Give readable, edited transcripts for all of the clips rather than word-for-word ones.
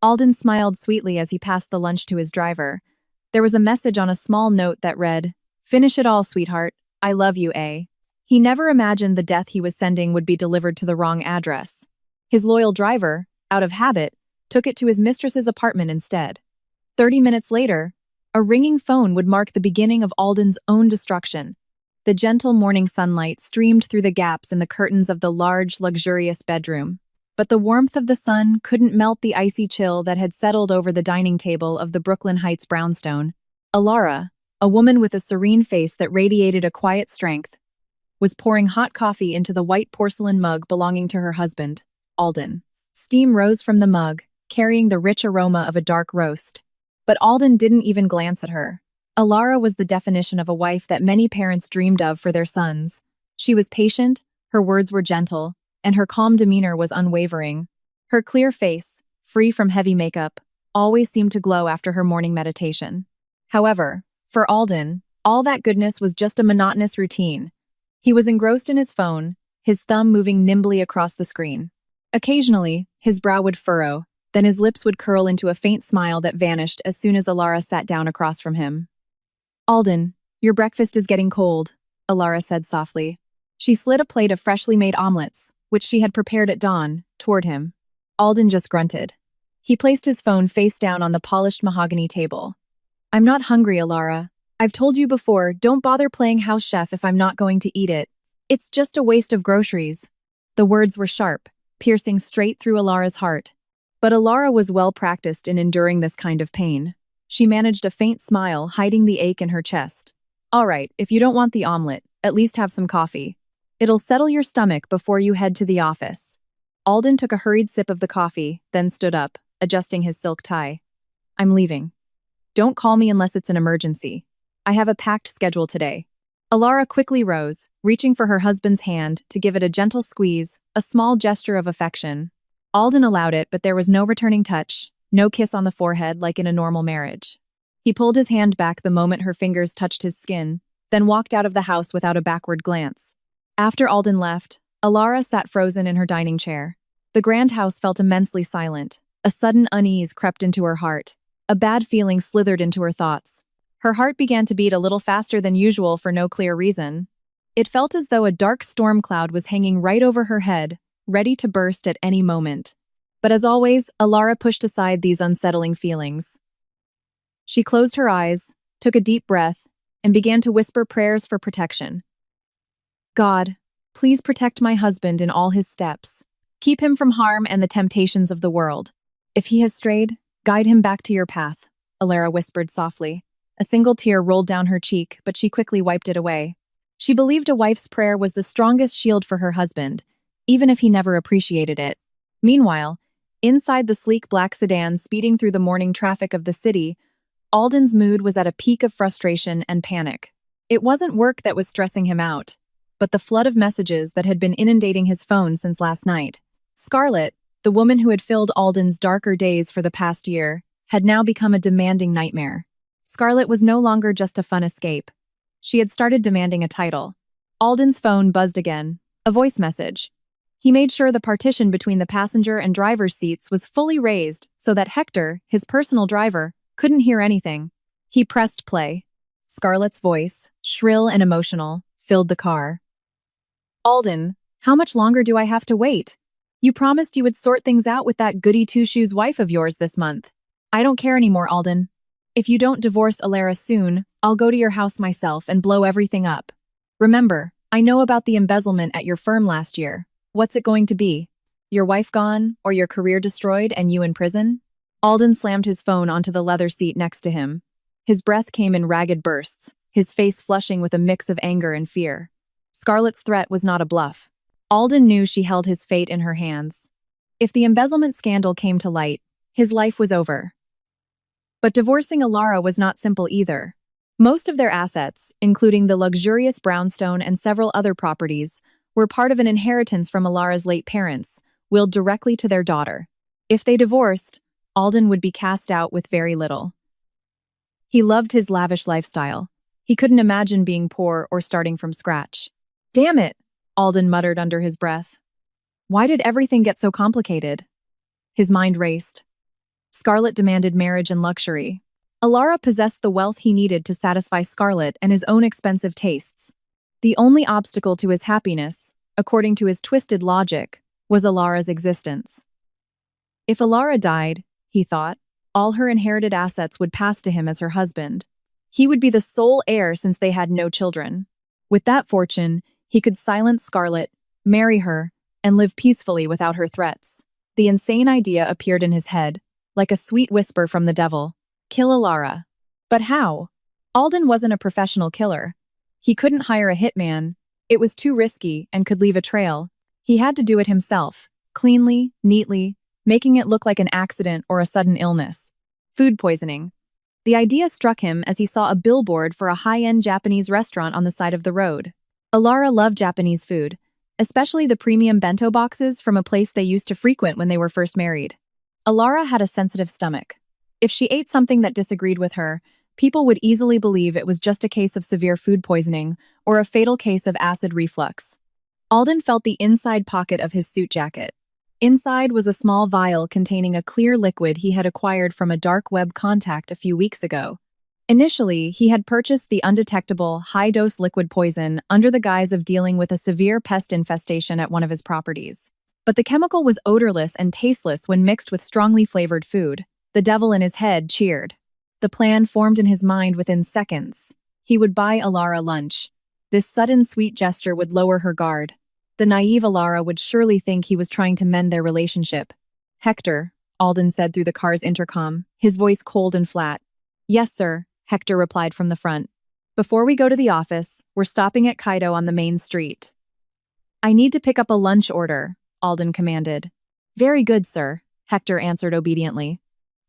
Alden smiled sweetly as he passed the lunch to his driver. There was a message on a small note that read, "Finish it all, sweetheart. I love you, A." He never imagined the death he was sending would be delivered to the wrong address. His loyal driver, out of habit, took it to his mistress's apartment instead. 30 minutes later, a ringing phone would mark the beginning of Alden's own destruction. The gentle morning sunlight streamed through the gaps in the curtains of the large, luxurious bedroom. But the warmth of the sun couldn't melt the icy chill that had settled over the dining table of the Brooklyn Heights brownstone. Alara, a woman with a serene face that radiated a quiet strength, was pouring hot coffee into the white porcelain mug belonging to her husband, Alden. Steam rose from the mug, carrying the rich aroma of a dark roast. But Alden didn't even glance at her. Alara was the definition of a wife that many parents dreamed of for their sons. She was patient, her words were gentle, and her calm demeanor was unwavering. Her clear face, free from heavy makeup, always seemed to glow after her morning meditation. However, for Alden, all that goodness was just a monotonous routine. He was engrossed in his phone, his thumb moving nimbly across the screen. Occasionally, his brow would furrow, then his lips would curl into a faint smile that vanished as soon as Alara sat down across from him. "Alden, your breakfast is getting cold," Alara said softly. She slid a plate of freshly made omelets, which she had prepared at dawn, toward him. Alden just grunted. He placed his phone face down on the polished mahogany table. "I'm not hungry, Alara. I've told you before, don't bother playing house chef if I'm not going to eat it. It's just a waste of groceries." The words were sharp, piercing straight through Alara's heart. But Alara was well practiced in enduring this kind of pain. She managed a faint smile, hiding the ache in her chest. "All right, if you don't want the omelet, at least have some coffee. It'll settle your stomach before you head to the office." Alden took a hurried sip of the coffee, then stood up, adjusting his silk tie. "I'm leaving. Don't call me unless it's an emergency. I have a packed schedule today." Alara quickly rose, reaching for her husband's hand to give it a gentle squeeze, a small gesture of affection. Alden allowed it, but there was no returning touch, no kiss on the forehead like in a normal marriage. He pulled his hand back the moment her fingers touched his skin, then walked out of the house without a backward glance. After Alden left, Alara sat frozen in her dining chair. The grand house felt immensely silent. A sudden unease crept into her heart. A bad feeling slithered into her thoughts. Her heart began to beat a little faster than usual for no clear reason. It felt as though a dark storm cloud was hanging right over her head, ready to burst at any moment. But as always, Alara pushed aside these unsettling feelings. She closed her eyes, took a deep breath, and began to whisper prayers for protection. "God, please protect my husband in all his steps. Keep him from harm and the temptations of the world. If he has strayed, guide him back to your path," Alara whispered softly. A single tear rolled down her cheek, but she quickly wiped it away. She believed a wife's prayer was the strongest shield for her husband, even if he never appreciated it. Meanwhile, inside the sleek black sedan speeding through the morning traffic of the city, Alden's mood was at a peak of frustration and panic. It wasn't work that was stressing him out, but the flood of messages that had been inundating his phone since last night. Scarlett, the woman who had filled Alden's darker days for the past year, had now become a demanding nightmare. Scarlett was no longer just a fun escape. She had started demanding a title. Alden's phone buzzed again, a voice message. He made sure the partition between the passenger and driver's seats was fully raised so that Hector, his personal driver, couldn't hear anything. He pressed play. Scarlett's voice, shrill and emotional, filled the car. "Alden, how much longer do I have to wait? You promised you would sort things out with that goody-two-shoes wife of yours this month. I don't care anymore, Alden. If you don't divorce Alara soon, I'll go to your house myself and blow everything up. Remember, I know about the embezzlement at your firm last year. What's it going to be? Your wife gone, or your career destroyed and you in prison?" Alden slammed his phone onto the leather seat next to him. His breath came in ragged bursts, his face flushing with a mix of anger and fear. Scarlett's threat was not a bluff. Alden knew she held his fate in her hands. If the embezzlement scandal came to light, his life was over. But divorcing Alara was not simple either. Most of their assets, including the luxurious brownstone and several other properties, were part of an inheritance from Alara's late parents, willed directly to their daughter. If they divorced, Alden would be cast out with very little. He loved his lavish lifestyle. He couldn't imagine being poor or starting from scratch. "Damn it," Alden muttered under his breath. Why did everything get so complicated? His mind raced. Scarlett demanded marriage and luxury. Alara possessed the wealth he needed to satisfy Scarlett and his own expensive tastes. The only obstacle to his happiness, according to his twisted logic, was Alara's existence. If Alara died, he thought, all her inherited assets would pass to him as her husband. He would be the sole heir since they had no children. With that fortune, he could silence Scarlett, marry her, and live peacefully without her threats. The insane idea appeared in his head, like a sweet whisper from the devil. Kill Alara. But how? Alden wasn't a professional killer. He couldn't hire a hitman. It was too risky and could leave a trail. He had to do it himself, cleanly, neatly, making it look like an accident or a sudden illness. Food poisoning. The idea struck him as he saw a billboard for a high-end Japanese restaurant on the side of the road. Alara loved Japanese food, especially the premium bento boxes from a place they used to frequent when they were first married. Alara had a sensitive stomach. If she ate something that disagreed with her, people would easily believe it was just a case of severe food poisoning or a fatal case of acid reflux. Alden felt the inside pocket of his suit jacket. Inside was a small vial containing a clear liquid he had acquired from a dark web contact a few weeks ago. Initially, he had purchased the undetectable, high-dose liquid poison under the guise of dealing with a severe pest infestation at one of his properties. But the chemical was odorless and tasteless when mixed with strongly flavored food. The devil in his head cheered. The plan formed in his mind within seconds. He would buy Alara lunch. This sudden sweet gesture would lower her guard. The naive Alara would surely think he was trying to mend their relationship. "Hector," Alden said through the car's intercom, his voice cold and flat. "Yes, sir," Hector replied from the front. "Before we go to the office, we're stopping at Kaido on the main street." "I need to pick up a lunch order," Alden commanded. "Very good, sir," Hector answered obediently.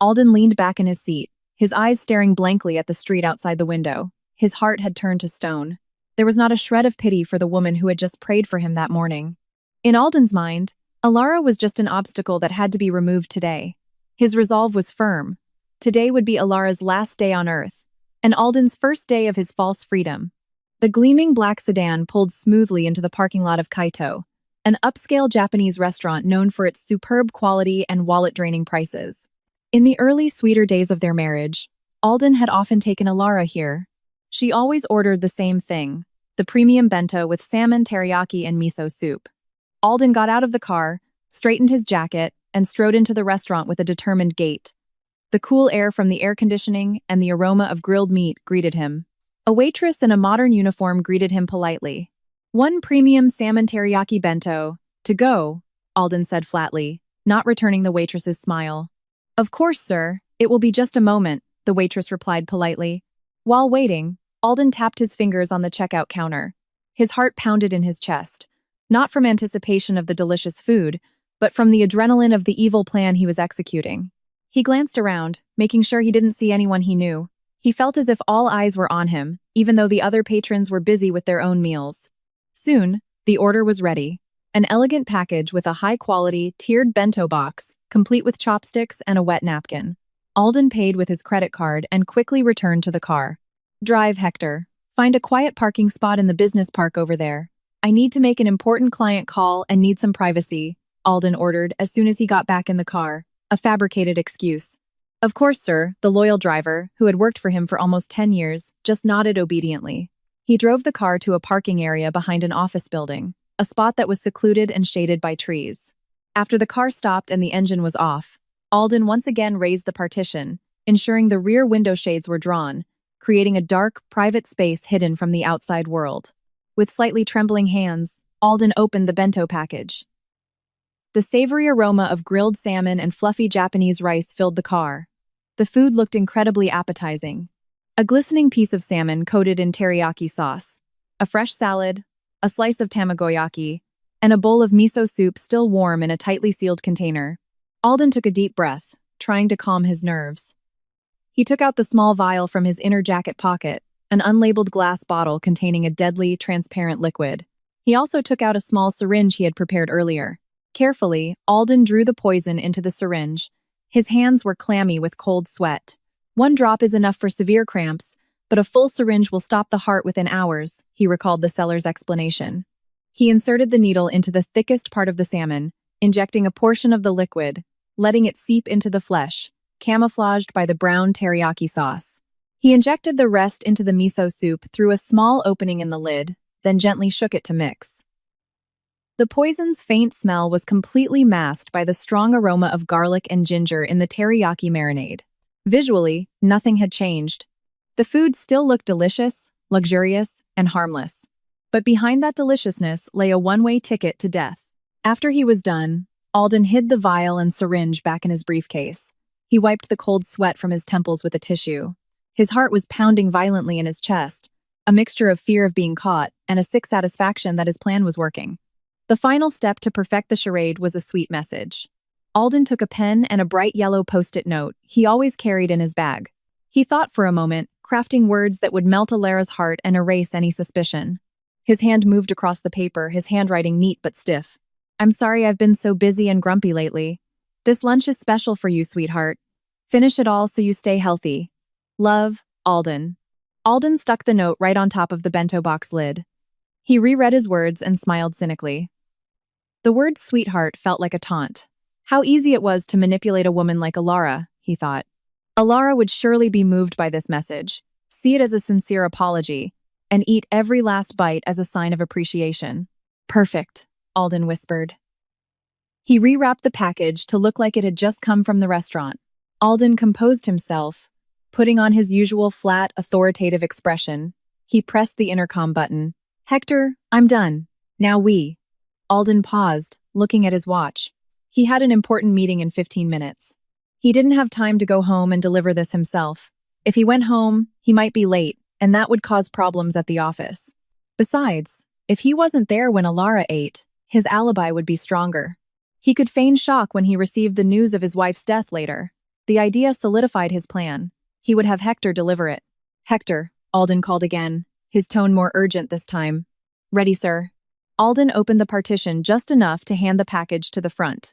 Alden leaned back in his seat, his eyes staring blankly at the street outside the window. His heart had turned to stone. There was not a shred of pity for the woman who had just prayed for him that morning. In Alden's mind, Alara was just an obstacle that had to be removed today. His resolve was firm. Today would be Alara's last day on Earth, and Alden's first day of his false freedom. The gleaming black sedan pulled smoothly into the parking lot of Kaito, an upscale Japanese restaurant known for its superb quality and wallet-draining prices. In the early, sweeter days of their marriage, Alden had often taken Alara here. She always ordered the same thing, the premium bento with salmon, teriyaki, and miso soup. Alden got out of the car, straightened his jacket, and strode into the restaurant with a determined gait. The cool air from the air conditioning and the aroma of grilled meat greeted him. A waitress in a modern uniform greeted him politely. "One premium salmon teriyaki bento, to go," Alden said flatly, not returning the waitress's smile. "Of course, sir. It will be just a moment," the waitress replied politely. While waiting, Alden tapped his fingers on the checkout counter. His heart pounded in his chest, not from anticipation of the delicious food, but from the adrenaline of the evil plan he was executing. He glanced around, making sure he didn't see anyone he knew. He felt as if all eyes were on him, even though the other patrons were busy with their own meals. Soon, the order was ready. An elegant package with a high-quality, tiered bento box, complete with chopsticks and a wet napkin. Alden paid with his credit card and quickly returned to the car. "Drive, Hector. Find a quiet parking spot in the business park over there. I need to make an important client call and need some privacy," Alden ordered as soon as he got back in the car, a fabricated excuse. "Of course, sir," the loyal driver, who had worked for him for almost 10 years, just nodded obediently. He drove the car to a parking area behind an office building, a spot that was secluded and shaded by trees. After the car stopped and the engine was off, Alden once again raised the partition, ensuring the rear window shades were drawn, creating a dark, private space hidden from the outside world. With slightly trembling hands, Alden opened the bento package. The savory aroma of grilled salmon and fluffy Japanese rice filled the car. The food looked incredibly appetizing. A glistening piece of salmon coated in teriyaki sauce, a fresh salad, a slice of tamagoyaki, and a bowl of miso soup still warm in a tightly sealed container. Alden took a deep breath, trying to calm his nerves. He took out the small vial from his inner jacket pocket, an unlabeled glass bottle containing a deadly, transparent liquid. He also took out a small syringe he had prepared earlier. Carefully, Alden drew the poison into the syringe. His hands were clammy with cold sweat. "One drop is enough for severe cramps, but a full syringe will stop the heart within hours," he recalled the seller's explanation. He inserted the needle into the thickest part of the salmon, injecting a portion of the liquid, letting it seep into the flesh. camouflaged by the brown teriyaki sauce. He injected the rest into the miso soup through a small opening in the lid, then gently shook it to mix. The poison's faint smell was completely masked by the strong aroma of garlic and ginger in the teriyaki marinade. Visually, nothing had changed. The food still looked delicious, luxurious, and harmless. But behind that deliciousness lay a one-way ticket to death. After he was done, Alden hid the vial and syringe back in his briefcase. He wiped the cold sweat from his temples with a tissue. His heart was pounding violently in his chest, a mixture of fear of being caught and a sick satisfaction that his plan was working. The final step to perfect the charade was a sweet message. Alden took a pen and a bright yellow post-it note he always carried in his bag. He thought for a moment, crafting words that would melt Alara's heart and erase any suspicion. His hand moved across the paper, his handwriting neat but stiff. "I'm sorry I've been so busy and grumpy lately. This lunch is special for you, sweetheart. Finish it all so you stay healthy. Love, Alden." Alden stuck the note right on top of the bento box lid. He reread his words and smiled cynically. The word sweetheart felt like a taunt. How easy it was to manipulate a woman like Alara, he thought. Alara would surely be moved by this message, see it as a sincere apology, and eat every last bite as a sign of appreciation. "Perfect," Alden whispered. He rewrapped the package to look like it had just come from the restaurant. Alden composed himself, putting on his usual flat, authoritative expression. He pressed the intercom button. "Hector, I'm done. Now we." Alden paused, looking at his watch. He had an important meeting in 15 minutes. He didn't have time to go home and deliver this himself. If he went home, he might be late, and that would cause problems at the office. Besides, if he wasn't there when Alara ate, his alibi would be stronger. He could feign shock when he received the news of his wife's death later. The idea solidified his plan. He would have Hector deliver it. "Hector," Alden called again, his tone more urgent this time. "Ready, sir." Alden opened the partition just enough to hand the package to the front.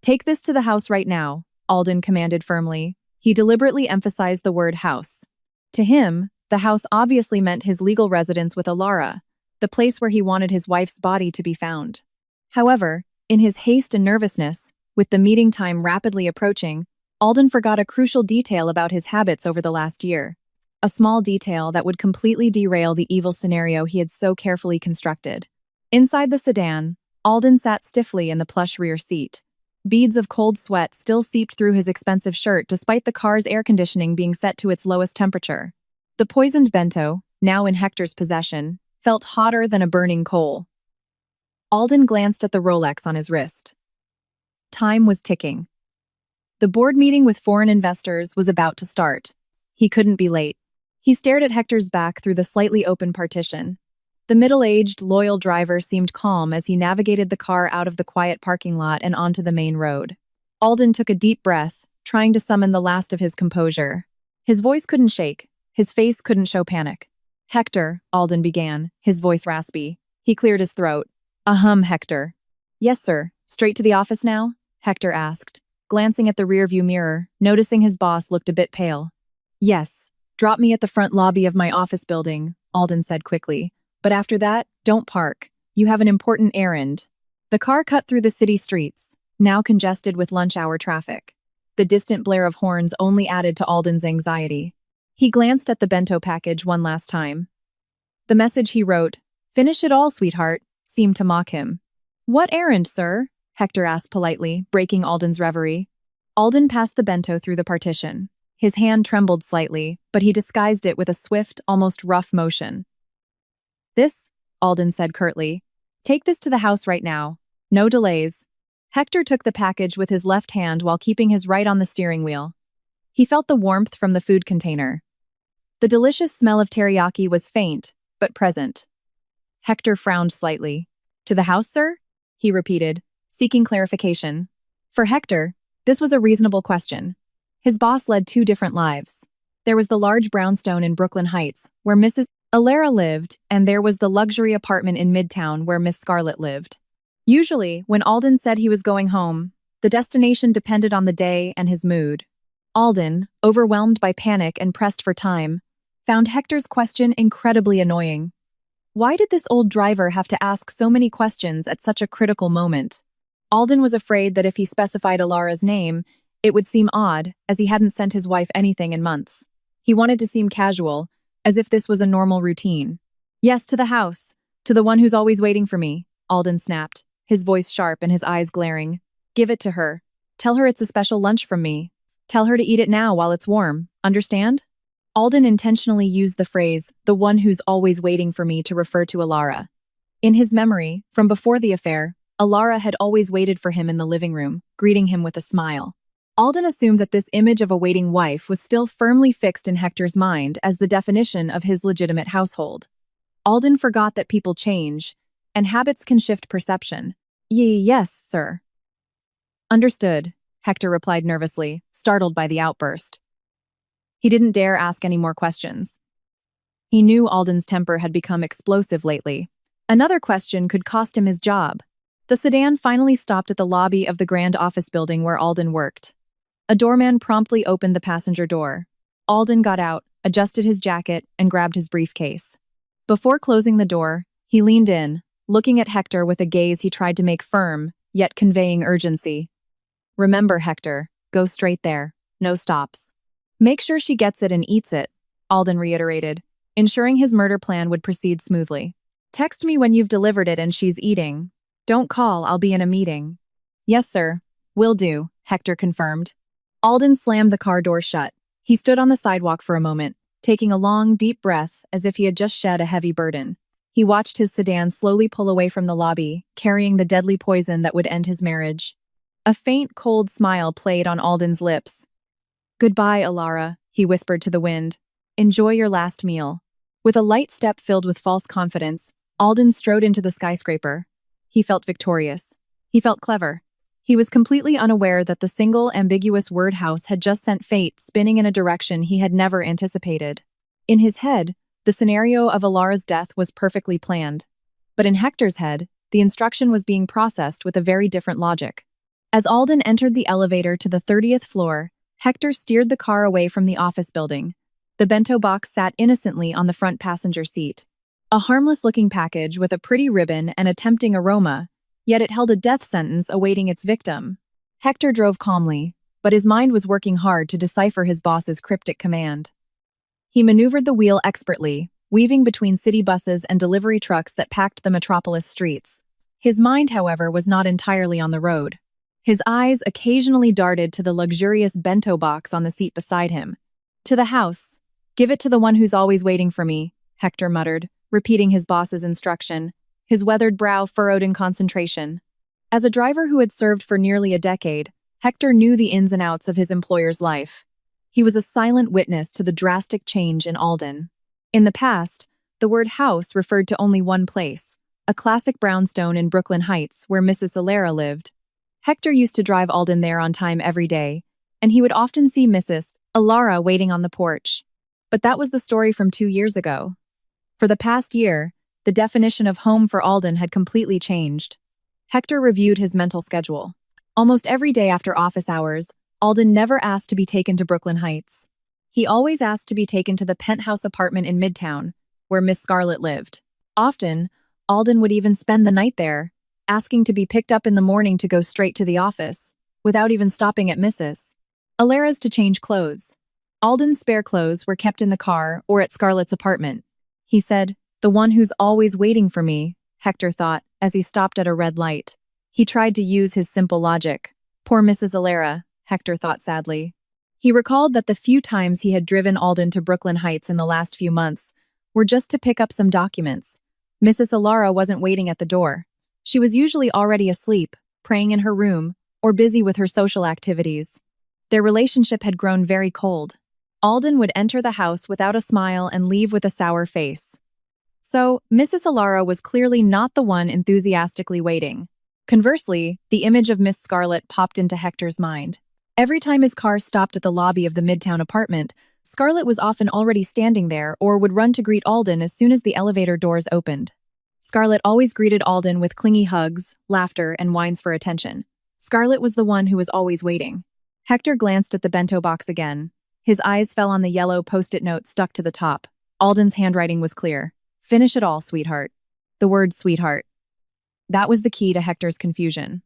"Take this to the house right now," Alden commanded firmly. He deliberately emphasized the word house. To him, the house obviously meant his legal residence with Alara, the place where he wanted his wife's body to be found. However, in his haste and nervousness, with the meeting time rapidly approaching, Alden forgot a crucial detail about his habits over the last year. A small detail that would completely derail the evil scenario he had so carefully constructed. Inside the sedan, Alden sat stiffly in the plush rear seat. Beads of cold sweat still seeped through his expensive shirt despite the car's air conditioning being set to its lowest temperature. The poisoned bento, now in Hector's possession, felt hotter than a burning coal. Alden glanced at the Rolex on his wrist. Time was ticking. The board meeting with foreign investors was about to start. He couldn't be late. He stared at Hector's back through the slightly open partition. The middle-aged, loyal driver seemed calm as he navigated the car out of the quiet parking lot and onto the main road. Alden took a deep breath, trying to summon the last of his composure. His voice couldn't shake. His face couldn't show panic. "Hector," Alden began, his voice raspy. He cleared his throat. Hector." "Yes, sir. Straight to the office now?" Hector asked, glancing at the rearview mirror, noticing his boss looked a bit pale. "Yes. Drop me at the front lobby of my office building," Alden said quickly. "But after that, don't park. You have an important errand." The car cut through the city streets, now congested with lunch hour traffic. The distant blare of horns only added to Alden's anxiety. He glanced at the bento package one last time. The message he wrote, "Finish it all, sweetheart," seemed to mock him. "What errand, sir?" Hector asked politely, breaking Alden's reverie. Alden passed the bento through the partition. His hand trembled slightly, but he disguised it with a swift, almost rough motion. "This," Alden said curtly. "Take this to the house right now. No delays." Hector took the package with his left hand while keeping his right on the steering wheel. He felt the warmth from the food container. The delicious smell of teriyaki was faint, but present. Hector frowned slightly. "To the house, sir?" he repeated, seeking clarification. For Hector, this was a reasonable question. His boss led two different lives. There was the large brownstone in Brooklyn Heights, where Mrs. Alara lived, and there was the luxury apartment in Midtown where Miss Scarlett lived. Usually, when Alden said he was going home, the destination depended on the day and his mood. Alden, overwhelmed by panic and pressed for time, found Hector's question incredibly annoying. Why did this old driver have to ask so many questions at such a critical moment? Alden was afraid that if he specified Alara's name, It would seem odd, as he hadn't sent his wife anything in months. He wanted to seem casual, as if this was a normal routine. Yes, to the house. To the one who's always waiting for me, Alden snapped, his voice sharp and his eyes glaring. Give it to her. Tell her it's a special lunch from me. Tell her to eat it now while it's warm, understand? Alden intentionally used the phrase, the one who's always waiting for me, to refer to Alara. In his memory, from before the affair, Alara had always waited for him in the living room, greeting him with a smile. Alden assumed that this image of a waiting wife was still firmly fixed in Hector's mind as the definition of his legitimate household. Alden forgot that people change, and habits can shift perception. Yes, sir. Understood, Hector replied nervously, startled by the outburst. He didn't dare ask any more questions. He knew Alden's temper had become explosive lately. Another question could cost him his job. The sedan finally stopped at the lobby of the grand office building where Alden worked. A doorman promptly opened the passenger door. Alden got out, adjusted his jacket, and grabbed his briefcase. Before closing the door, he leaned in, looking at Hector with a gaze he tried to make firm, yet conveying urgency. Remember, Hector, go straight there, no stops. Make sure she gets it and eats it, Alden reiterated, ensuring his murder plan would proceed smoothly. Text me when you've delivered it and she's eating. Don't call, I'll be in a meeting. Yes, sir. Will do, Hector confirmed. Alden slammed the car door shut. He stood on the sidewalk for a moment, taking a long, deep breath as if he had just shed a heavy burden. He watched his sedan slowly pull away from the lobby, carrying the deadly poison that would end his marriage. A faint, cold smile played on Alden's lips. Goodbye, Alara, he whispered to the wind. Enjoy your last meal. With a light step filled with false confidence, Alden strode into the skyscraper. He felt victorious. He felt clever. He was completely unaware that the single, ambiguous word house had just sent fate spinning in a direction he had never anticipated. In his head, the scenario of Alara's death was perfectly planned. But in Hector's head, the instruction was being processed with a very different logic. As Alden entered the elevator to the 30th floor, Hector steered the car away from the office building. The bento box sat innocently on the front passenger seat. A harmless-looking package with a pretty ribbon and a tempting aroma, yet it held a death sentence awaiting its victim. Hector drove calmly, but his mind was working hard to decipher his boss's cryptic command. He maneuvered the wheel expertly, weaving between city buses and delivery trucks that packed the metropolis streets. His mind, however, was not entirely on the road. His eyes occasionally darted to the luxurious bento box on the seat beside him. To the house. Give it to the one who's always waiting for me, Hector muttered, repeating his boss's instruction, his weathered brow furrowed in concentration. As a driver who had served for nearly a decade, Hector knew the ins and outs of his employer's life. He was a silent witness to the drastic change in Alden. In the past, the word house referred to only one place, a classic brownstone in Brooklyn Heights where Mrs. Alara lived. Hector used to drive Alden there on time every day, and he would often see Mrs. Alara waiting on the porch. But that was the story from 2 years ago. For the past year, the definition of home for Alden had completely changed. Hector reviewed his mental schedule. Almost every day after office hours, Alden never asked to be taken to Brooklyn Heights. He always asked to be taken to the penthouse apartment in Midtown, where Miss Scarlett lived. Often, Alden would even spend the night there, asking to be picked up in the morning to go straight to the office, without even stopping at Mrs. Alara's to change clothes. Alden's spare clothes were kept in the car or at Scarlett's apartment. He said, "The one who's always waiting for me," Hector thought, as he stopped at a red light. He tried to use his simple logic. Poor Mrs. Alara, Hector thought sadly. He recalled that the few times he had driven Alden to Brooklyn Heights in the last few months were just to pick up some documents. Mrs. Alara wasn't waiting at the door. She was usually already asleep, praying in her room, or busy with her social activities. Their relationship had grown very cold. Alden would enter the house without a smile and leave with a sour face. So, Mrs. Alara was clearly not the one enthusiastically waiting. Conversely, the image of Miss Scarlett popped into Hector's mind. Every time his car stopped at the lobby of the Midtown apartment, Scarlett was often already standing there or would run to greet Alden as soon as the elevator doors opened. Scarlett always greeted Alden with clingy hugs, laughter, and whines for attention. Scarlett was the one who was always waiting. Hector glanced at the bento box again. His eyes fell on the yellow post-it note stuck to the top. Alden's handwriting was clear. "Finish it all, sweetheart." The word sweetheart. That was the key to Hector's confusion.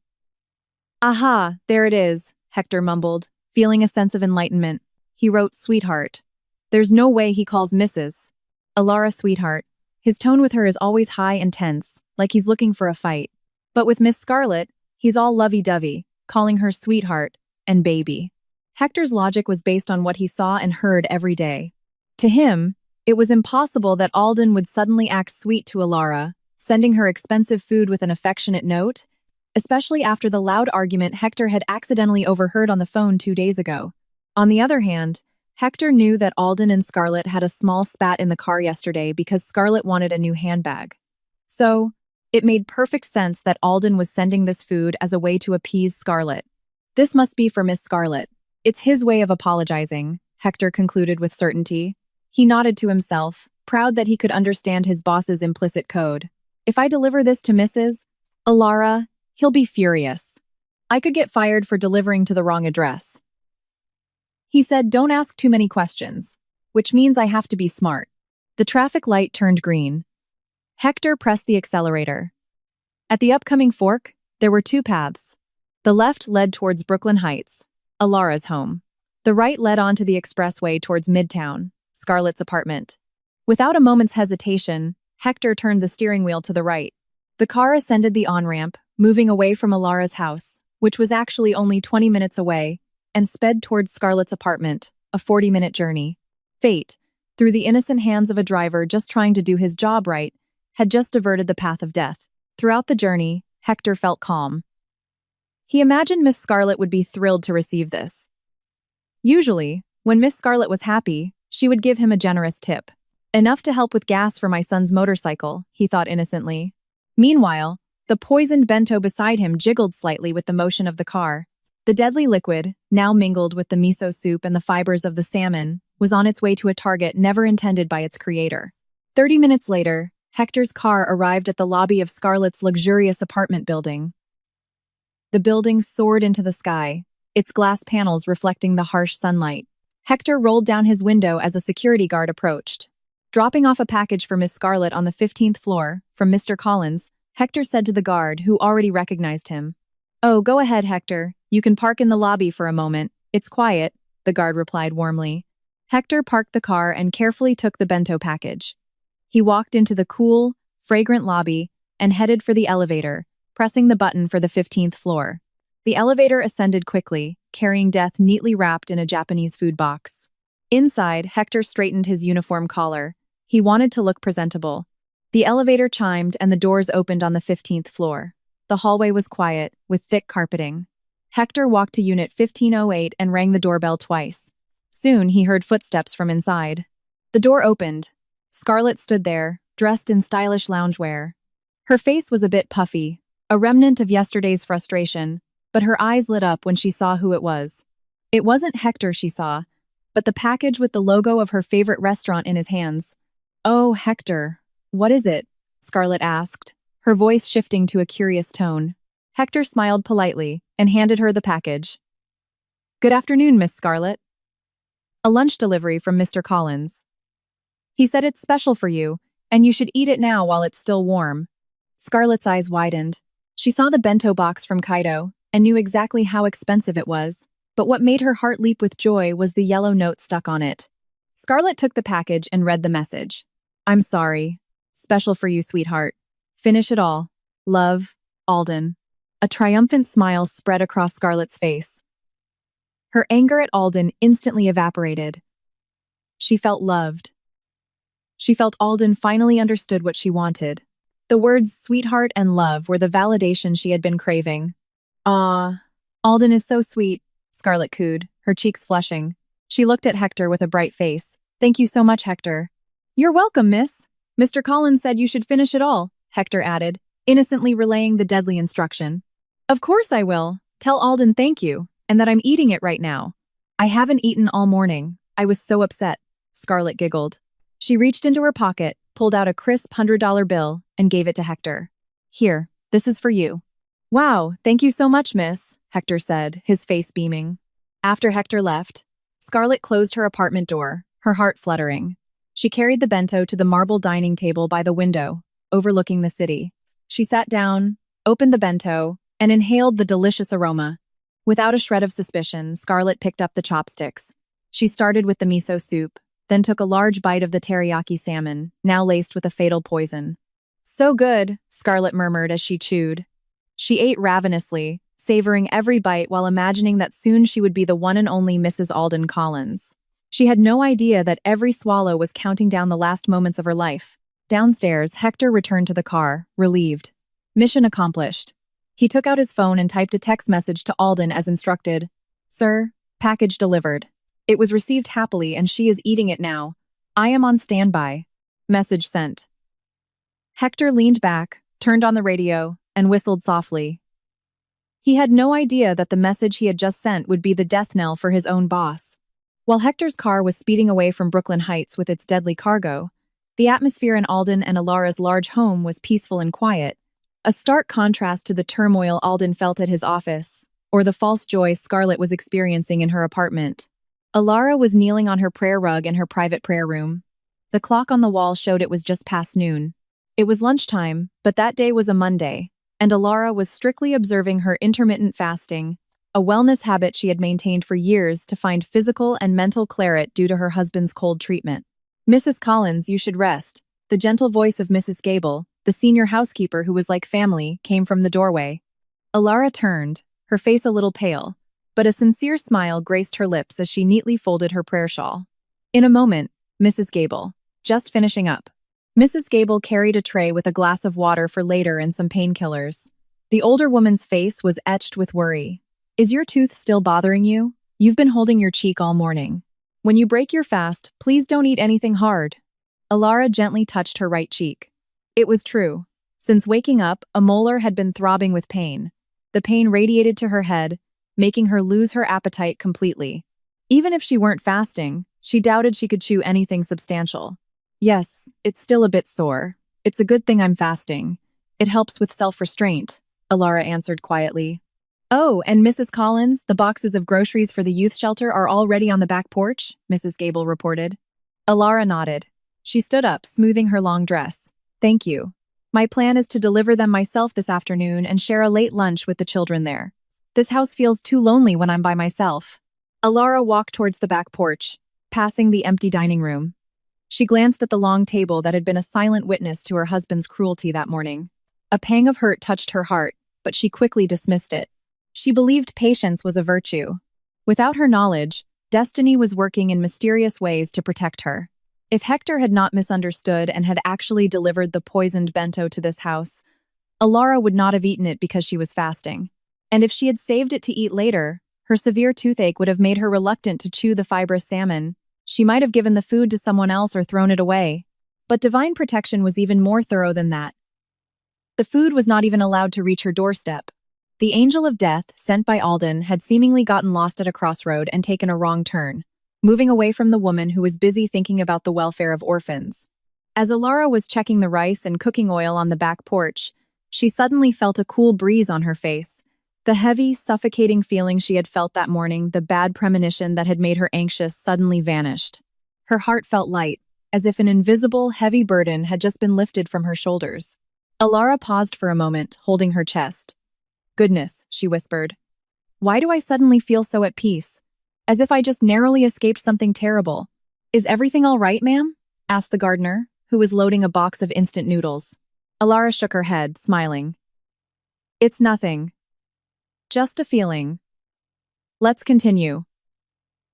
"Aha, there it is," Hector mumbled, feeling a sense of enlightenment. He wrote, "Sweetheart." There's no way he calls Mrs. Alara sweetheart. His tone with her is always high and tense, like he's looking for a fight. But with Miss Scarlet, he's all lovey-dovey, calling her sweetheart and baby. Hector's logic was based on what he saw and heard every day. To him, it was impossible that Alden would suddenly act sweet to Alara, sending her expensive food with an affectionate note, especially after the loud argument Hector had accidentally overheard on the phone 2 days ago. On the other hand, Hector knew that Alden and Scarlet had a small spat in the car yesterday because Scarlet wanted a new handbag. So, it made perfect sense that Alden was sending this food as a way to appease Scarlet. This must be for Miss Scarlet. It's his way of apologizing, Hector concluded with certainty. He nodded to himself, proud that he could understand his boss's implicit code. If I deliver this to Mrs. Alara, he'll be furious. I could get fired for delivering to the wrong address. He said, "Don't ask too many questions," which means I have to be smart. The traffic light turned green. Hector pressed the accelerator. At the upcoming fork, there were 2 paths. The left led towards Brooklyn Heights, Alara's home. The right led onto the expressway towards Midtown, Scarlett's apartment. Without a moment's hesitation, Hector turned the steering wheel to the right. The car ascended the on-ramp, moving away from Alara's house, which was actually only 20 minutes away, and sped towards Scarlett's apartment, a 40-minute journey. Fate, through the innocent hands of a driver just trying to do his job right, had just diverted the path of death. Throughout the journey, Hector felt calm. He imagined Miss Scarlet would be thrilled to receive this. Usually, when Miss Scarlet was happy, she would give him a generous tip. Enough to help with gas for my son's motorcycle, he thought innocently. Meanwhile, the poisoned bento beside him jiggled slightly with the motion of the car. The deadly liquid, now mingled with the miso soup and the fibers of the salmon, was on its way to a target never intended by its creator. 30 minutes later, Hector's car arrived at the lobby of Scarlett's luxurious apartment building. The building soared into the sky, its glass panels reflecting the harsh sunlight. Hector rolled down his window as a security guard approached. Dropping off a package for Miss Scarlet on the 15th floor, from Mr. Collins, Hector said to the guard, who already recognized him. "Oh, go ahead, Hector. You can park in the lobby for a moment. It's quiet," the guard replied warmly. Hector parked the car and carefully took the bento package. He walked into the cool, fragrant lobby and headed for the elevator, pressing the button for the 15th floor. The elevator ascended quickly, carrying Death neatly wrapped in a Japanese food box. Inside, Hector straightened his uniform collar. He wanted to look presentable. The elevator chimed and the doors opened on the 15th floor. The hallway was quiet, with thick carpeting. Hector walked to Unit 1508 and rang the doorbell twice. Soon, he heard footsteps from inside. The door opened. Scarlet stood there, dressed in stylish loungewear. Her face was a bit puffy, a remnant of yesterday's frustration, but her eyes lit up when she saw who it was. It wasn't Hector she saw, but the package with the logo of her favorite restaurant in his hands. "Oh, Hector, what is it?" Scarlet asked, her voice shifting to a curious tone. Hector smiled politely and handed her the package. "Good afternoon, Miss Scarlet." "A lunch delivery from Mr. Collins. He said it's special for you, and you should eat it now while it's still warm." Scarlet's eyes widened. She saw the bento box from Kaido and knew exactly how expensive it was, but what made her heart leap with joy was the yellow note stuck on it. Scarlet took the package and read the message. "I'm sorry. Special for you, sweetheart. Finish it all. Love, Alden." A triumphant smile spread across Scarlet's face. Her anger at Alden instantly evaporated. She felt loved. She felt Alden finally understood what she wanted. The words sweetheart and love were the validation she had been craving. "Ah, Alden is so sweet," Scarlet cooed, her cheeks flushing. She looked at Hector with a bright face. "Thank you so much, Hector." "You're welcome, miss. Mr. Collins said you should finish it all," Hector added, innocently relaying the deadly instruction. "Of course I will. Tell Alden thank you, and that I'm eating it right now." "I haven't eaten all morning. I was so upset," Scarlet giggled. She reached into her pocket, pulled out a crisp $100 bill, and gave it to Hector. "Here, this is for you." "Wow, thank you so much, miss," Hector said, his face beaming. After Hector left, Scarlet closed her apartment door, her heart fluttering. She carried the bento to the marble dining table by the window, overlooking the city. She sat down, opened the bento, and inhaled the delicious aroma. Without a shred of suspicion, Scarlett picked up the chopsticks. She started with the miso soup, then took a large bite of the teriyaki salmon, now laced with a fatal poison. "So good," Scarlett murmured as she chewed. She ate ravenously, savoring every bite while imagining that soon she would be the one and only Mrs. Alden Collins. She had no idea that every swallow was counting down the last moments of her life. Downstairs, Hector returned to the car, relieved. Mission accomplished. He took out his phone and typed a text message to Alden as instructed. "Sir, package delivered. It was received happily and she is eating it now. I am on standby." Message sent. Hector leaned back, turned on the radio, and whistled softly. He had no idea that the message he had just sent would be the death knell for his own boss. While Hector's car was speeding away from Brooklyn Heights with its deadly cargo, the atmosphere in Alden and Alara's large home was peaceful and quiet, a stark contrast to the turmoil Alden felt at his office, or the false joy Scarlett was experiencing in her apartment. Alara was kneeling on her prayer rug in her private prayer room. The clock on the wall showed it was just past noon. It was lunchtime, but that day was a Monday, and Alara was strictly observing her intermittent fasting, a wellness habit she had maintained for years to find physical and mental clarity due to her husband's cold treatment. "Mrs. Collins, you should rest." The gentle voice of Mrs. Gable, the senior housekeeper who was like family, came from the doorway. Alara turned, her face a little pale, but a sincere smile graced her lips as she neatly folded her prayer shawl. "In a moment, Mrs. Gable. Just finishing up." Mrs. Gable carried a tray with a glass of water for later and some painkillers. The older woman's face was etched with worry. "Is your tooth still bothering you? You've been holding your cheek all morning. When you break your fast, please don't eat anything hard." Alara gently touched her right cheek. It was true. Since waking up, a molar had been throbbing with pain. The pain radiated to her head, making her lose her appetite completely. Even if she weren't fasting, she doubted she could chew anything substantial. "Yes, it's still a bit sore. It's a good thing I'm fasting. It helps with self-restraint," Alara answered quietly. "Oh, and Mrs. Collins, the boxes of groceries for the youth shelter are already on the back porch," Mrs. Gable reported. Alara nodded. She stood up, smoothing her long dress. "Thank you. My plan is to deliver them myself this afternoon and share a late lunch with the children there. This house feels too lonely when I'm by myself." Alara walked towards the back porch, passing the empty dining room. She glanced at the long table that had been a silent witness to her husband's cruelty that morning. A pang of hurt touched her heart, but she quickly dismissed it. She believed patience was a virtue. Without her knowledge, destiny was working in mysterious ways to protect her. If Hector had not misunderstood and had actually delivered the poisoned bento to this house, Alara would not have eaten it because she was fasting. And if she had saved it to eat later, her severe toothache would have made her reluctant to chew the fibrous salmon. She might have given the food to someone else or thrown it away. But divine protection was even more thorough than that. The food was not even allowed to reach her doorstep. The angel of death, sent by Alden, had seemingly gotten lost at a crossroad and taken a wrong turn, moving away from the woman who was busy thinking about the welfare of orphans. As Alara was checking the rice and cooking oil on the back porch, she suddenly felt a cool breeze on her face. The heavy, suffocating feeling she had felt that morning, the bad premonition that had made her anxious, suddenly vanished. Her heart felt light, as if an invisible, heavy burden had just been lifted from her shoulders. Alara paused for a moment, holding her chest. "Goodness," she whispered. "Why do I suddenly feel so at peace? As if I just narrowly escaped something terrible." "Is everything all right, ma'am?" asked the gardener, who was loading a box of instant noodles. Alara shook her head, smiling. "It's nothing. Just a feeling. Let's continue.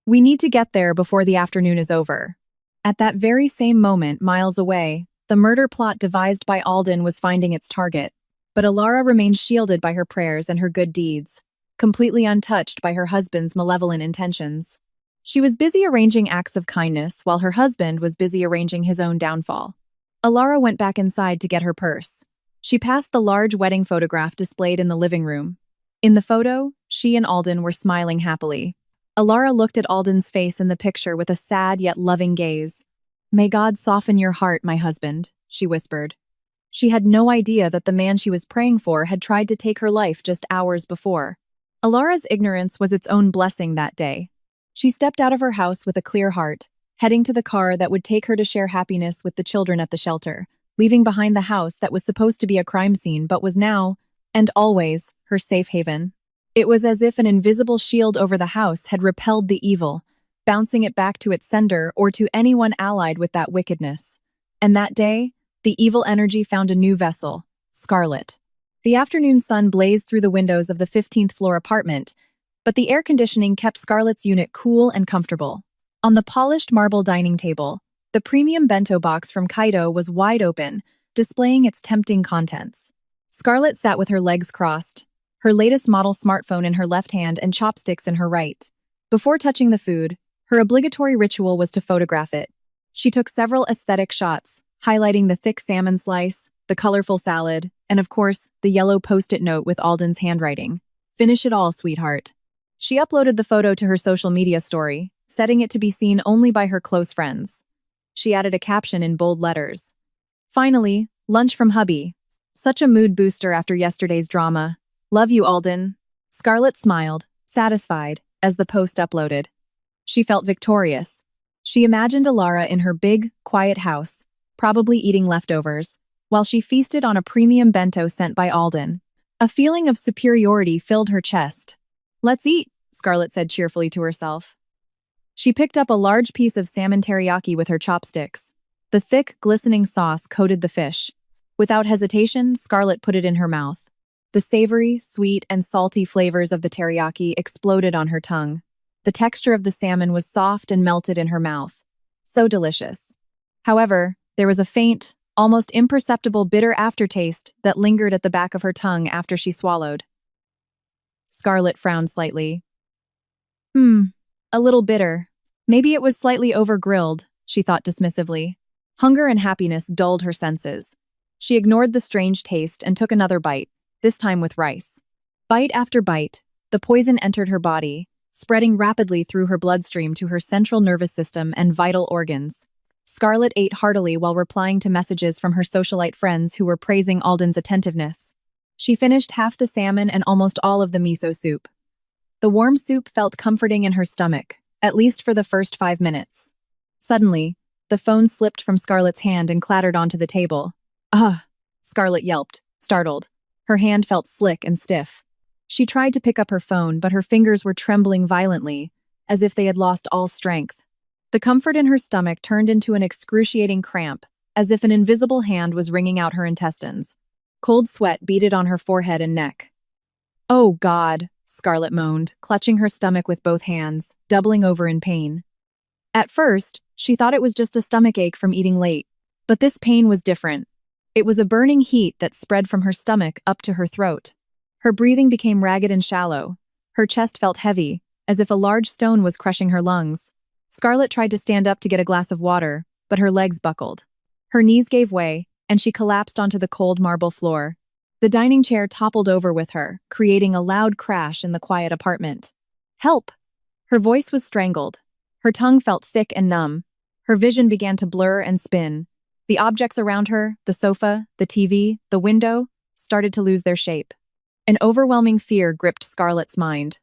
We need to get there before the afternoon is over." At that very same moment, miles away, the murder plot devised by Alden was finding its target. But Alara remained shielded by her prayers and her good deeds, completely untouched by her husband's malevolent intentions. She was busy arranging acts of kindness while her husband was busy arranging his own downfall. Alara went back inside to get her purse. She passed the large wedding photograph displayed in the living room. In the photo, she and Alden were smiling happily. Alara looked at Alden's face in the picture with a sad yet loving gaze. "May God soften your heart, my husband," she whispered. She had no idea that the man she was praying for had tried to take her life just hours before. Alara's ignorance was its own blessing that day. She stepped out of her house with a clear heart, heading to the car that would take her to share happiness with the children at the shelter, leaving behind the house that was supposed to be a crime scene but was now, and always, her safe haven. It was as if an invisible shield over the house had repelled the evil, bouncing it back to its sender or to anyone allied with that wickedness. And that day, the evil energy found a new vessel, Scarlet. The afternoon sun blazed through the windows of the 15th floor apartment, but the air conditioning kept Scarlet's unit cool and comfortable. On the polished marble dining table, the premium bento box from Kaido was wide open, displaying its tempting contents. Scarlet sat with her legs crossed, her latest model smartphone in her left hand and chopsticks in her right. Before touching the food, her obligatory ritual was to photograph it. She took several aesthetic shots, highlighting the thick salmon slice, the colorful salad, and of course, the yellow post-it note with Alden's handwriting. "Finish it all, sweetheart." She uploaded the photo to her social media story, setting it to be seen only by her close friends. She added a caption in bold letters. "Finally, lunch from hubby. Such a mood booster after yesterday's drama. Love you, Alden." Scarlet smiled, satisfied, as the post uploaded. She felt victorious. She imagined Alara in her big, quiet house, probably eating leftovers, while she feasted on a premium bento sent by Alden. A feeling of superiority filled her chest. "Let's eat," Scarlet said cheerfully to herself. She picked up a large piece of salmon teriyaki with her chopsticks. The thick, glistening sauce coated the fish. Without hesitation, Scarlet put it in her mouth. The savory, sweet, and salty flavors of the teriyaki exploded on her tongue. The texture of the salmon was soft and melted in her mouth. So delicious. However, there was a faint, almost imperceptible bitter aftertaste that lingered at the back of her tongue after she swallowed. Scarlet frowned slightly. A little bitter. Maybe it was slightly over-grilled, she thought dismissively. Hunger and happiness dulled her senses. She ignored the strange taste and took another bite, this time with rice. Bite after bite, the poison entered her body, spreading rapidly through her bloodstream to her central nervous system and vital organs. Scarlet ate heartily while replying to messages from her socialite friends who were praising Alden's attentiveness. She finished half the salmon and almost all of the miso soup. The warm soup felt comforting in her stomach, at least for the first 5 minutes. Suddenly, the phone slipped from Scarlet's hand and clattered onto the table. "Ah!" Scarlet yelped, startled. Her hand felt slick and stiff. She tried to pick up her phone, but her fingers were trembling violently, as if they had lost all strength. The comfort in her stomach turned into an excruciating cramp, as if an invisible hand was wringing out her intestines. Cold sweat beaded on her forehead and neck. "Oh, God," Scarlet moaned, clutching her stomach with both hands, doubling over in pain. At first, she thought it was just a stomachache from eating late, but this pain was different. It was a burning heat that spread from her stomach up to her throat. Her breathing became ragged and shallow. Her chest felt heavy, as if a large stone was crushing her lungs. Scarlet tried to stand up to get a glass of water, but her legs buckled. Her knees gave way, and she collapsed onto the cold marble floor. The dining chair toppled over with her, creating a loud crash in the quiet apartment. "Help!" Her voice was strangled. Her tongue felt thick and numb. Her vision began to blur and spin. The objects around her, the sofa, the TV, the window, started to lose their shape. An overwhelming fear gripped Scarlet's mind.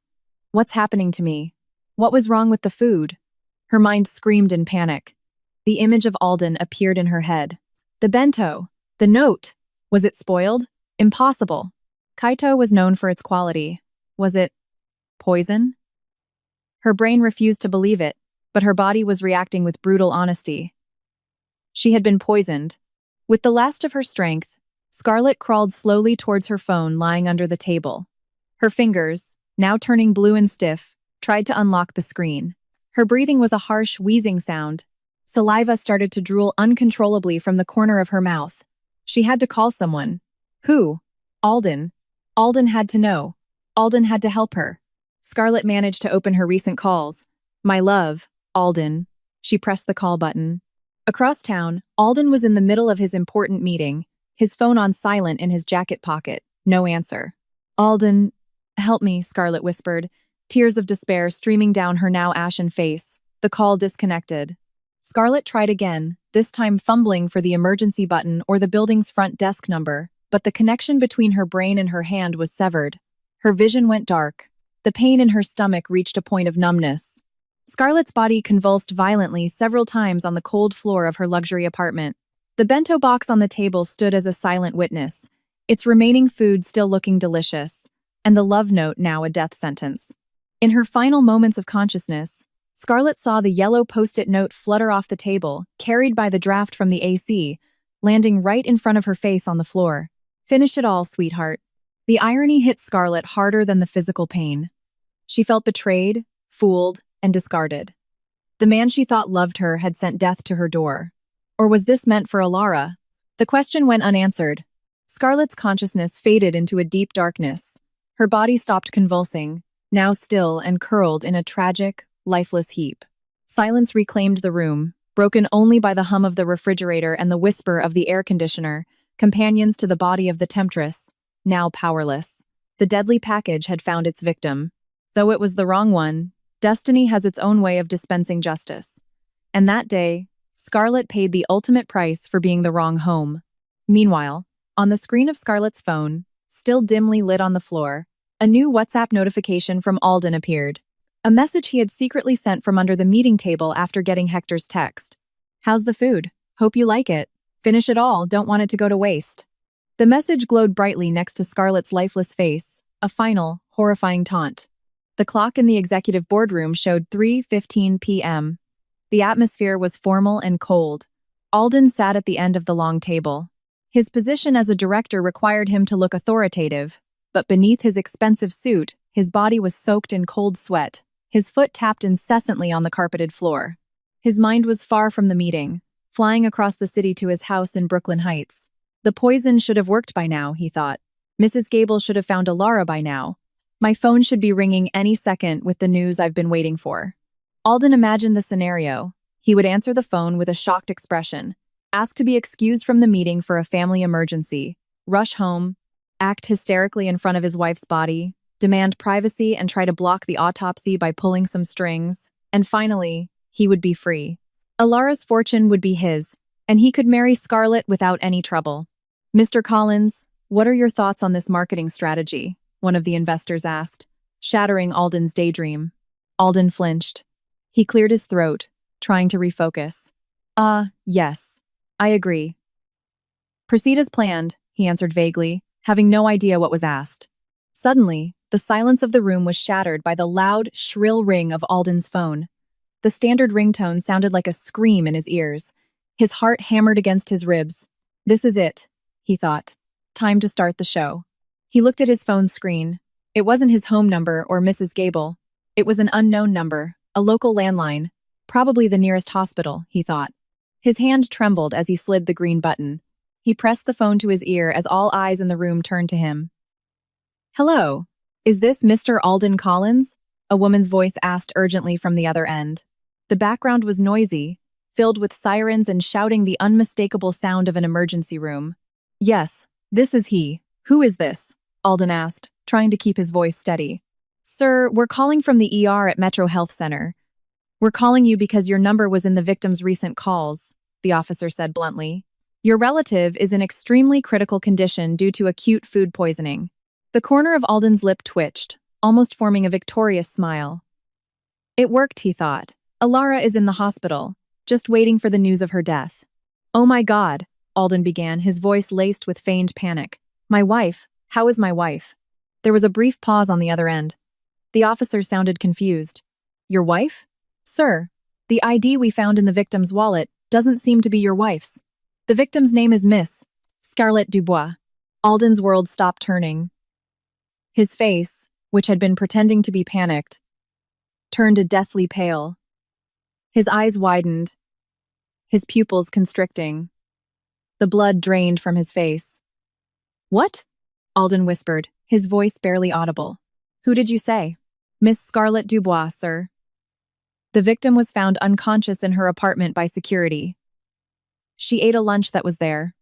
What's happening to me? What was wrong with the food? Her mind screamed in panic. The image of Alden appeared in her head. The bento! The note! Was it spoiled? Impossible. Kaito was known for its quality. Was it poison? Her brain refused to believe it, but her body was reacting with brutal honesty. She had been poisoned. With the last of her strength, Scarlet crawled slowly towards her phone lying under the table. Her fingers, now turning blue and stiff, tried to unlock the screen. Her breathing was a harsh, wheezing sound. Saliva started to drool uncontrollably from the corner of her mouth. She had to call someone. Who? Alden. Alden had to know. Alden had to help her. Scarlet managed to open her recent calls. "My love, Alden." She pressed the call button. Across town, Alden was in the middle of his important meeting, his phone on silent in his jacket pocket. No answer. "Alden, help me," Scarlet whispered, tears of despair streaming down her now ashen face. The call disconnected. Scarlet tried again, this time fumbling for the emergency button or the building's front desk number, but the connection between her brain and her hand was severed. Her vision went dark. The pain in her stomach reached a point of numbness. Scarlet's body convulsed violently several times on the cold floor of her luxury apartment. The bento box on the table stood as a silent witness, its remaining food still looking delicious. and the love note now a death sentence. In her final moments of consciousness, Scarlett saw the yellow post-it note flutter off the table, carried by the draft from the AC, landing right in front of her face on the floor. Finish it all, sweetheart. The irony hit Scarlett harder than the physical pain. She felt betrayed, fooled, and discarded. The man she thought loved her had sent death to her door. Or was this meant for Alara? The question went unanswered. Scarlett's consciousness faded into a deep darkness. Her body stopped convulsing, now still and curled in a tragic, lifeless heap. Silence reclaimed the room, broken only by the hum of the refrigerator and the whisper of the air conditioner, companions to the body of the temptress, now powerless. The deadly package had found its victim. Though it was the wrong one, destiny has its own way of dispensing justice. And that day, Scarlett paid the ultimate price for being the wrong home. Meanwhile, on the screen of Scarlett's phone, still dimly lit on the floor, a new WhatsApp notification from Alden appeared. A message he had secretly sent from under the meeting table after getting Hector's text. "How's the food? Hope you like it. Finish it all, don't want it to go to waste." The message glowed brightly next to Scarlett's lifeless face, a final, horrifying taunt. The clock in the executive boardroom showed 3:15 p.m. The atmosphere was formal and cold. Alden sat at the end of the long table. His position as a director required him to look authoritative, but beneath his expensive suit, his body was soaked in cold sweat. His foot tapped incessantly on the carpeted floor. His mind was far from the meeting, flying across the city to his house in Brooklyn Heights. The poison should have worked by now, he thought. Mrs. Gable should have found Alara by now. My phone should be ringing any second with the news I've been waiting for. Alden imagined the scenario. He would answer the phone with a shocked expression, ask to be excused from the meeting for a family emergency, rush home, act hysterically in front of his wife's body, demand privacy and try to block the autopsy by pulling some strings, and finally, he would be free. Alara's fortune would be his, and he could marry Scarlett without any trouble. "Mr. Collins, what are your thoughts on this marketing strategy?" one of the investors asked, shattering Alden's daydream. Alden flinched. He cleared his throat, trying to refocus. Yes, I agree." "Proceed as planned," he answered vaguely, having no idea what was asked. Suddenly, the silence of the room was shattered by the loud, shrill ring of Alden's phone. The standard ringtone sounded like a scream in his ears. His heart hammered against his ribs. This is it, he thought. Time to start the show. He looked at his phone screen. It wasn't his home number or Mrs. Gable. It was an unknown number, a local landline, probably the nearest hospital, he thought. His hand trembled as he slid the green button. He pressed the phone to his ear as all eyes in the room turned to him. "Hello, is this Mr. Alden Collins?" a woman's voice asked urgently from the other end. The background was noisy, filled with sirens and shouting the unmistakable sound of an emergency room. "Yes, this is he. Who is this?" Alden asked, trying to keep his voice steady. "Sir, we're calling from the ER at Metro Health Center. We're calling you because your number was in the victim's recent calls," the officer said bluntly. "Your relative is in extremely critical condition due to acute food poisoning." The corner of Alden's lip twitched, almost forming a victorious smile. It worked, he thought. Alara is in the hospital, just waiting for the news of her death. "Oh my God," Alden began, his voice laced with feigned panic. "My wife? How is my wife?" There was a brief pause on the other end. The officer sounded confused. "Your wife? Sir, the ID we found in the victim's wallet doesn't seem to be your wife's. The victim's name is Miss Scarlett Dubois." Alden's world stopped turning. His face, which had been pretending to be panicked, turned a deathly pale. His eyes widened, his pupils constricting. The blood drained from his face. "What?" Alden whispered, his voice barely audible. "Who did you say?" "Miss Scarlett Dubois, sir." The victim was found unconscious in her apartment by security. She ate a lunch that was there.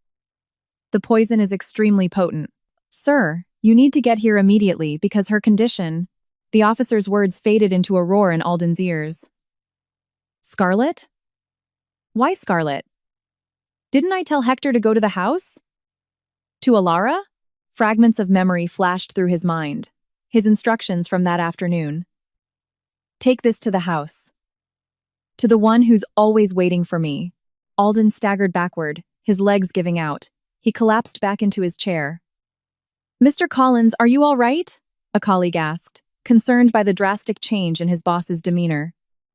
The poison is extremely potent. "Sir, you need to get here immediately because her condition—" The officer's words faded into a roar in Alden's ears. "Scarlett? Why Scarlett? Didn't I tell Hector to go to the house? To Alara?" Fragments of memory flashed through his mind. His instructions from that afternoon. "Take this to the house. To the one who's always waiting for me." Alden staggered backward, his legs giving out. He collapsed back into his chair. "Mr. Collins, are you all right?" a colleague asked, concerned by the drastic change in his boss's demeanor.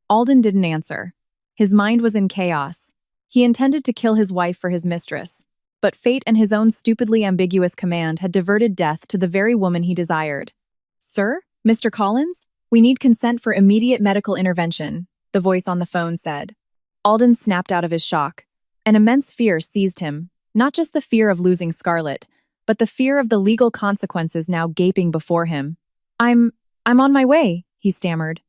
Alden didn't answer. His mind was in chaos. He intended to kill his wife for his mistress, but fate and his own stupidly ambiguous command had diverted death to the very woman he desired. "Sir? Mr. Collins? We need consent for immediate medical intervention," the voice on the phone said. Alden snapped out of his shock. An immense fear seized him, not just the fear of losing Scarlett, but the fear of the legal consequences now gaping before him. I'm on my way," he stammered.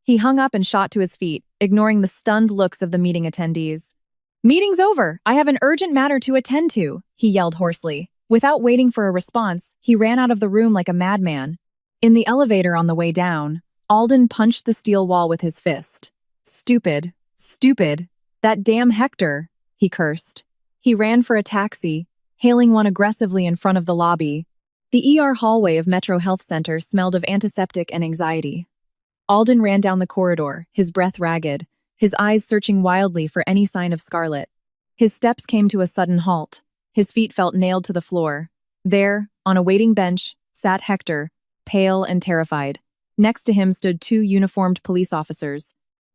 He hung up and shot to his feet, ignoring the stunned looks of the meeting attendees. "Meeting's over! I have an urgent matter to attend to," he yelled hoarsely. Without waiting for a response, he ran out of the room like a madman. In the elevator on the way down, Alden punched the steel wall with his fist. "Stupid. Stupid. That damn Hector," he cursed. He ran for a taxi, hailing one aggressively in front of the lobby. The ER hallway of Metro Health Center smelled of antiseptic and anxiety. Alden ran down the corridor, his breath ragged, his eyes searching wildly for any sign of Scarlett. His steps came to a sudden halt. His feet felt nailed to the floor. There, on a waiting bench, sat Hector, pale and terrified. Next to him stood two uniformed police officers.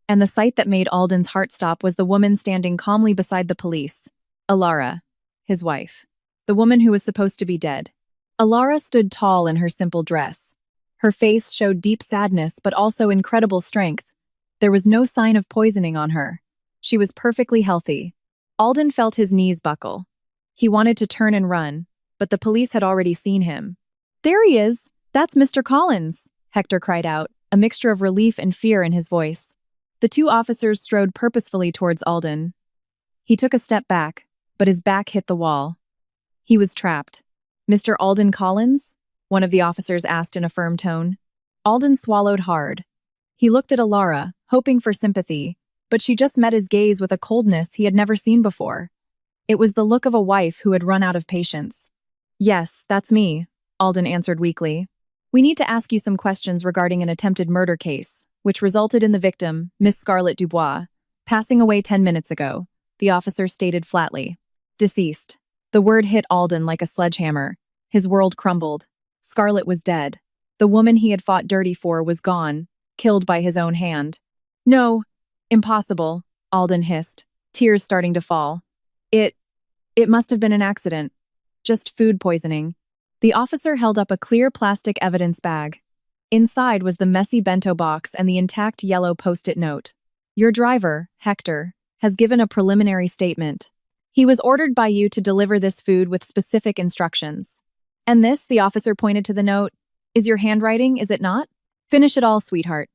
And the sight that made Alden's heart stop was the woman standing calmly beside the police. Alara, his wife. The woman who was supposed to be dead. Alara stood tall in her simple dress. Her face showed deep sadness but also incredible strength. There was no sign of poisoning on her. She was perfectly healthy. Alden felt his knees buckle. He wanted to turn and run, but the police had already seen him. "There he is! That's Mr. Collins!" Hector cried out, a mixture of relief and fear in his voice. The two officers strode purposefully towards Alden. He took a step back, but his back hit the wall. He was trapped. "Mr. Alden Collins?" one of the officers asked in a firm tone. Alden swallowed hard. He looked at Alara, hoping for sympathy, but she just met his gaze with a coldness he had never seen before. It was the look of a wife who had run out of patience. "Yes, that's me," Alden answered weakly. "We need to ask you some questions regarding an attempted murder case, which resulted in the victim, Miss Scarlett Dubois, passing away 10 minutes ago," the officer stated flatly. "Deceased." The word hit Alden like a sledgehammer. His world crumbled. Scarlett was dead. The woman he had fought dirty for was gone, killed by his own hand. "No, impossible," Alden hissed, tears starting to fall. It must have been an accident. Just food poisoning." The officer held up a clear plastic evidence bag. Inside was the messy bento box and the intact yellow post-it note. "Your driver, Hector, has given a preliminary statement. He was ordered by you to deliver this food with specific instructions. And this," the officer pointed to the note, "is your handwriting, is it not? Finish it all, sweetheart.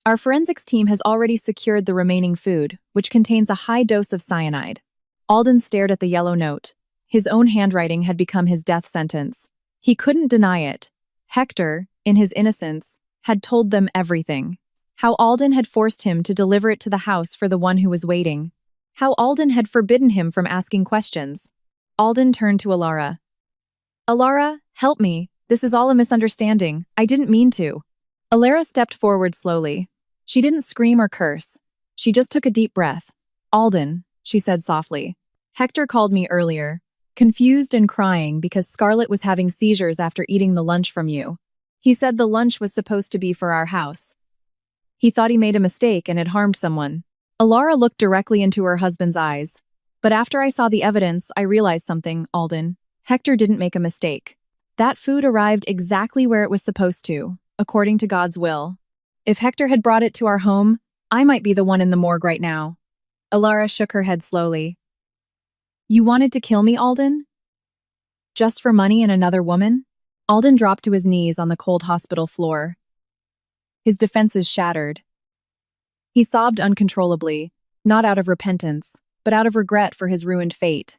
Our forensics team has already secured the remaining food, which contains a high dose of cyanide." Alden stared at the yellow note. His own handwriting had become his death sentence. He couldn't deny it. Hector, in his innocence, had told them everything. How Alden had forced him to deliver it to the house for the one who was waiting. How Alden had forbidden him from asking questions. Alden turned to Alara. "Alara, help me. This is all a misunderstanding. I didn't mean to." Alara stepped forward slowly. She didn't scream or curse. She just took a deep breath. "Alden," she said softly. "Hector called me earlier, confused and crying because Scarlett was having seizures after eating the lunch from you. He said the lunch was supposed to be for our house. He thought he made a mistake and had harmed someone." Alara looked directly into her husband's eyes. "But after I saw the evidence, I realized something, Alden. Hector didn't make a mistake. That food arrived exactly where it was supposed to, according to God's will. If Hector had brought it to our home, I might be the one in the morgue right now." Alara shook her head slowly. "You wanted to kill me, Alden? Just for money and another woman?" Alden dropped to his knees on the cold hospital floor. His defenses shattered. He sobbed uncontrollably, not out of repentance, but out of regret for his ruined fate.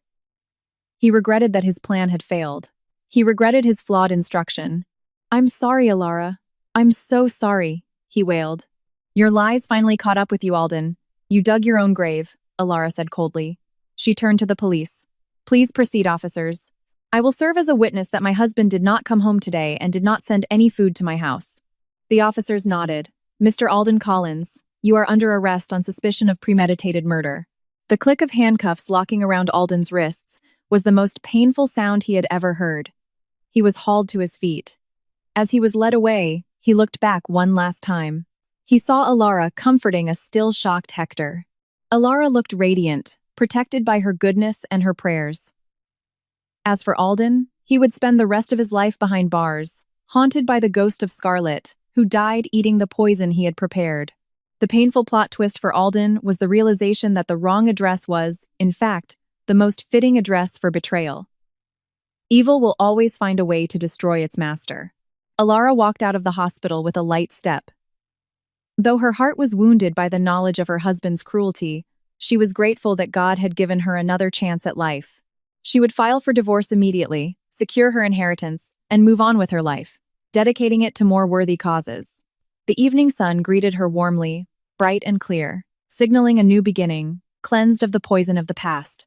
He regretted that his plan had failed. He regretted his flawed instruction. "I'm sorry, Alara. I'm so sorry," he wailed. "Your lies finally caught up with you, Alden. You dug your own grave," Alara said coldly. She turned to the police. "Please proceed, officers. I will serve as a witness that my husband did not come home today and did not send any food to my house." The officers nodded. "Mr. Alden Collins, you are under arrest on suspicion of premeditated murder." The click of handcuffs locking around Alden's wrists was the most painful sound he had ever heard. He was hauled to his feet. As he was led away, he looked back one last time. He saw Alara comforting a still shocked Hector. Alara looked radiant, protected by her goodness and her prayers. As for Alden, he would spend the rest of his life behind bars, haunted by the ghost of Scarlet, who died eating the poison he had prepared. The painful plot twist for Alden was the realization that the wrong address was, in fact, the most fitting address for betrayal. Evil will always find a way to destroy its master. Alara walked out of the hospital with a light step. Though her heart was wounded by the knowledge of her husband's cruelty, she was grateful that God had given her another chance at life. She would file for divorce immediately, secure her inheritance, and move on with her life, dedicating it to more worthy causes. The evening sun greeted her warmly, bright and clear, signaling a new beginning, cleansed of the poison of the past.